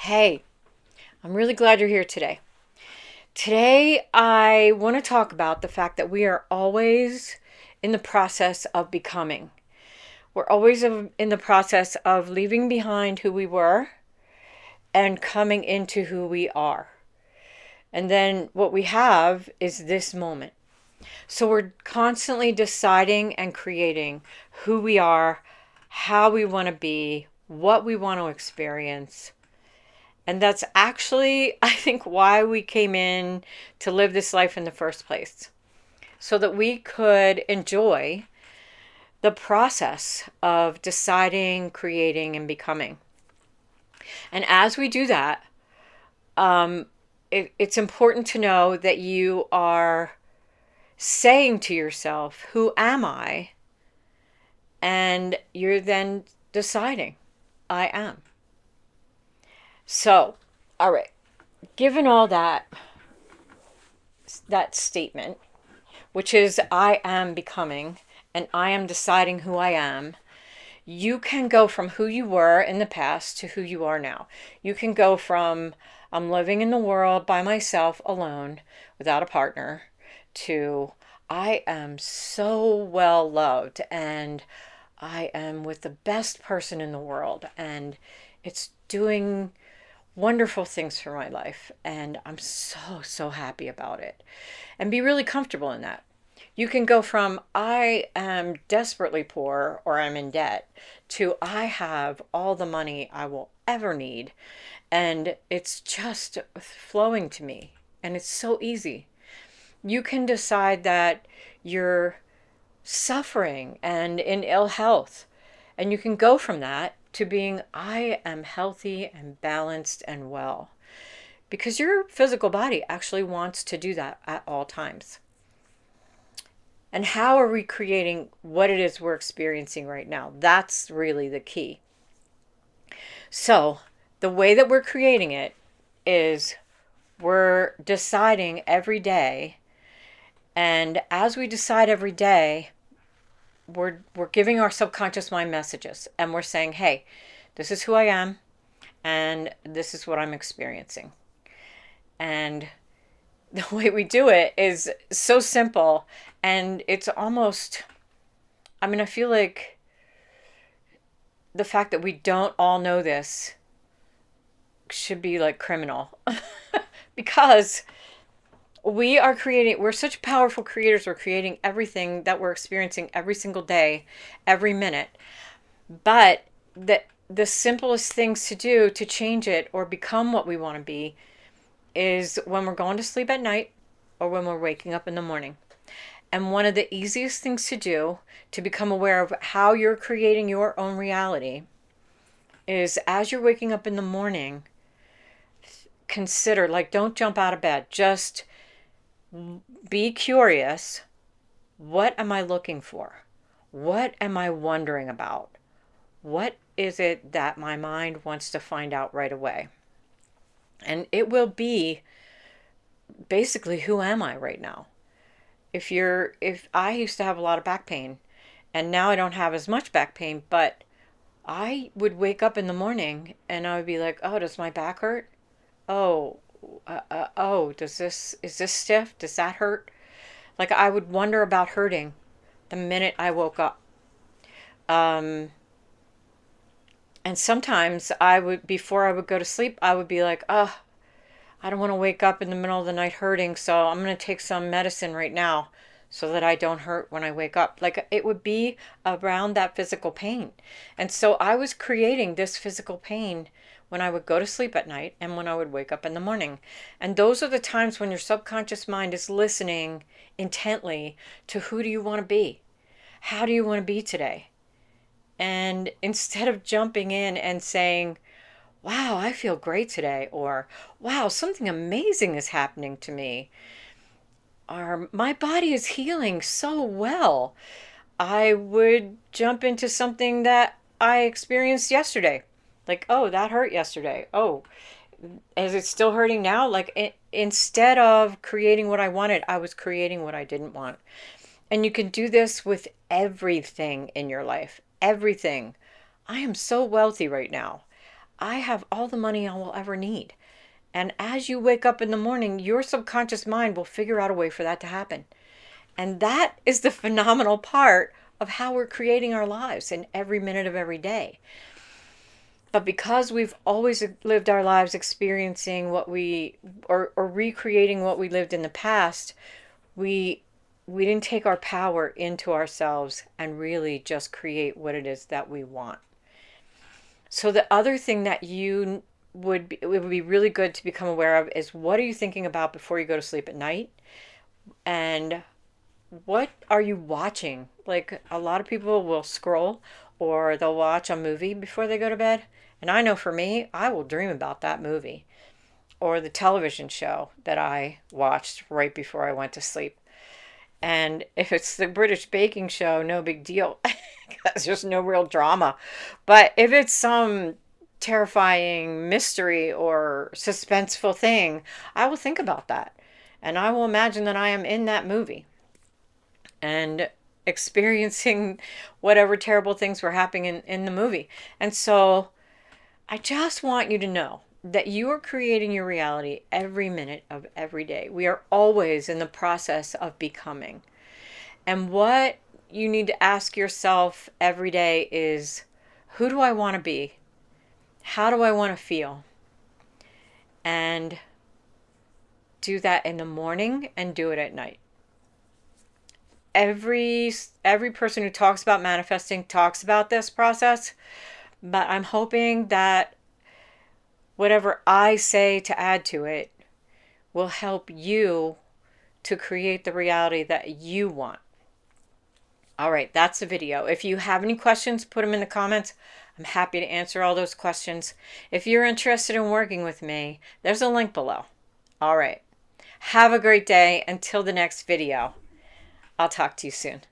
Hey, I'm really glad you're here today. Today, I want to talk about the fact that we are always in the process of becoming. We're always in the process of leaving behind who we were and coming into who we are. And then what we have is this moment. So we're constantly deciding and creating who we are, how we want to be, what we want to experience. And that's actually, I think, why we came in to live this life in the first place. So that we could enjoy the process of deciding, creating, and becoming. And as we do that, it's important to know that you are saying to yourself, who am I? And you're then deciding, I am. So, all right, given all that statement, which is I am becoming and I am deciding who I am, you can go from who you were in the past to who you are now. You can go from I'm living in the world by myself alone without a partner to I am so well loved and I am with the best person in the world and it's doing wonderful things for my life and I'm so happy about it, and be really comfortable in that. You can go from I am desperately poor or I'm in debt to I have all the money I will ever need and it's just flowing to me and it's so easy. You can decide that you're suffering and in ill health, and you can go from that to being I am healthy and balanced and well, because your physical body actually wants to do that at all times. And how are we creating what it is we're experiencing right now? That's really the key. So, the way that we're creating it is we're deciding every day. And as we decide every day, we're giving our subconscious mind messages and we're saying, hey, this is who I am and this is what I'm experiencing. And the way we do it is so simple, and it's almost, I mean, I feel like the fact that we don't all know this should be like criminal because we're such powerful creators. We're creating everything that we're experiencing every single day, every minute. But the simplest things to do to change it or become what we want to be is when we're going to sleep at night or when we're waking up in the morning. And one of the easiest things to do to become aware of how you're creating your own reality is as you're waking up in the morning, consider, like, don't jump out of bed. Just be curious. What am I looking for? What am I wondering about? What is it that my mind wants to find out right away? And it will be basically, who am I right now? If I used to have a lot of back pain and now I don't have as much back pain, but I would wake up in the morning and I would be like, oh, does my back hurt? Oh, oh, is this stiff? Does that hurt? Like, I would wonder about hurting the minute I woke up. Um, and sometimes before I would go to sleep, I would be like, oh, I don't want to wake up in the middle of the night hurting, so I'm going to take some medicine right now so that I don't hurt when I wake up. Like, it would be around that physical pain. And so I was creating this physical pain when I would go to sleep at night and when I would wake up in the morning. And those are the times when your subconscious mind is listening intently to who do you want to be? How do you want to be today? And instead of jumping in and saying, wow, I feel great today, or wow, something amazing is happening to me, or my body is healing so well, I would jump into something that I experienced yesterday. Like, oh, that hurt yesterday. Oh, is it still hurting now? Like, instead of creating what I wanted, I was creating what I didn't want. And you can do this with everything in your life. Everything. I am so wealthy right now. I have all the money I will ever need. And as you wake up in the morning, your subconscious mind will figure out a way for that to happen. And that is the phenomenal part of how we're creating our lives in every minute of every day. But because we've always lived our lives experiencing what we, or recreating what we lived in the past, we we didn't take our power into ourselves and really just create what it is that we want. So the other thing that it would be really good to become aware of is, what are you thinking about before you go to sleep at night? And what are you watching? Like, a lot of people will scroll or they'll watch a movie before they go to bed. And I know for me, I will dream about that movie or the television show that I watched right before I went to sleep. And if it's the British baking show, no big deal, because there's no real drama. But if it's some terrifying mystery or suspenseful thing, I will think about that. And I will imagine that I am in that movie and experiencing whatever terrible things were happening in the movie. And so I just want you to know that you are creating your reality every minute of every day. We are always in the process of becoming. And what you need to ask yourself every day is, who do I want to be? How do I want to feel? And do that in the morning and do it at night. Every person who talks about manifesting talks about this process, but I'm hoping that whatever I say to add to it will help you to create the reality that you want. All right, that's the video. If you have any questions, put them in the comments. I'm happy to answer all those questions. If you're interested in working with me, there's a link below. All right. Have a great day. Until the next video. I'll talk to you soon.